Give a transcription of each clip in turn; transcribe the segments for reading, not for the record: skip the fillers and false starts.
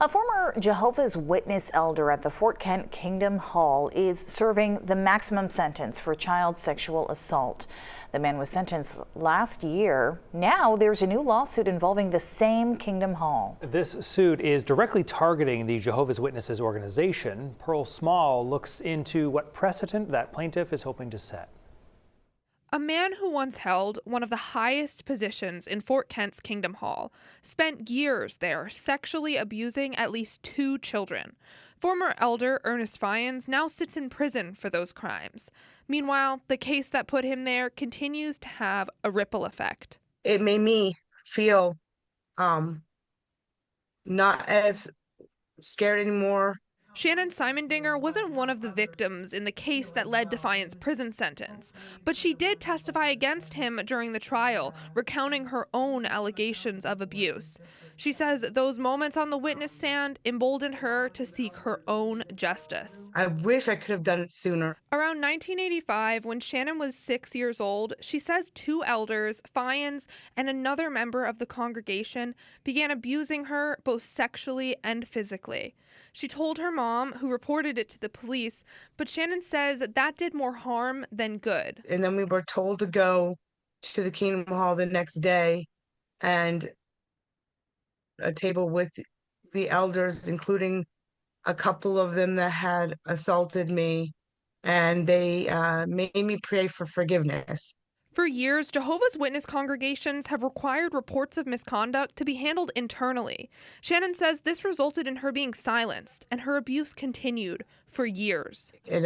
A former Jehovah's Witness elder at the Fort Kent Kingdom Hall is serving the maximum sentence for child sexual assault. The man was sentenced last year. Now there's a new lawsuit involving the same Kingdom Hall. This suit is directly targeting the Jehovah's Witnesses organization. Pearl Small looks into what precedent that plaintiff is hoping to set. A man who once held one of the highest positions in Fort Kent's Kingdom Hall spent years there sexually abusing at least 2 children. Former elder Ernest Fyans now sits in prison for those crimes. Meanwhile, the case that put him there continues to have a ripple effect. It made me feel not as scared anymore. Shannon Simondinger wasn't one of the victims in the case that led to Fyans' prison sentence, but she did testify against him during the trial, recounting her own allegations of abuse. She says those moments on the witness stand emboldened her to seek her own justice. I wish I could have done it sooner. Around 1985, when Shannon was 6 years old, she says 2 elders, Fyans and another member of the congregation, began abusing her both sexually and physically. She told her mom, who reported it to the police, but Shannon says that did more harm than good. And then we were told to go to the Kingdom Hall the next day, and a table with the elders, including a couple of them that had assaulted me, and they made me pray for forgiveness. For years, Jehovah's Witness congregations have required reports of misconduct to be handled internally. Shannon says this resulted in her being silenced, and her abuse continued for years. It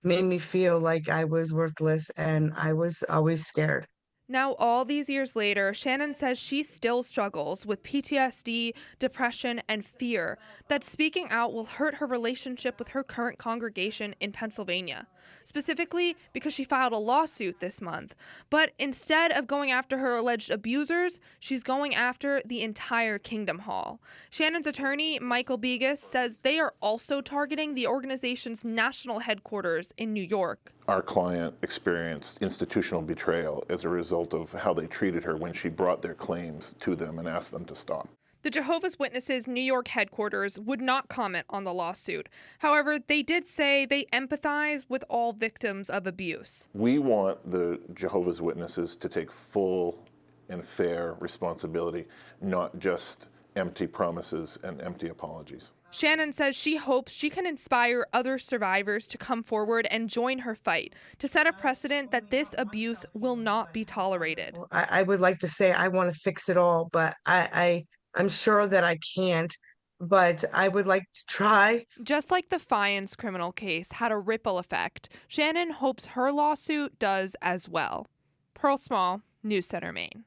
made me feel like I was worthless, and I was always scared. Now, all these years later, Shannon says she still struggles with PTSD, depression, and fear that speaking out will hurt her relationship with her current congregation in Pennsylvania, specifically because she filed a lawsuit this month. But instead of going after her alleged abusers, she's going after the entire Kingdom Hall. Shannon's attorney, Michael Begas, says they are also targeting the organization's national headquarters in New York. Our client experienced institutional betrayal as a result of how they treated her when she brought their claims to them and asked them to stop. The Jehovah's Witnesses New York headquarters would not comment on the lawsuit. However, they did say they empathize with all victims of abuse. We want the Jehovah's Witnesses to take full and fair responsibility, not just empty promises and empty apologies. Shannon says she hopes she can inspire other survivors to come forward and join her fight to set a precedent that this abuse will not be tolerated. I would like to say I want to fix it all, but I'm sure that I can't, but I would like to try. Just like the Fyans criminal case had a ripple effect, Shannon hopes her lawsuit does as well. Pearl Small, News Center, Maine.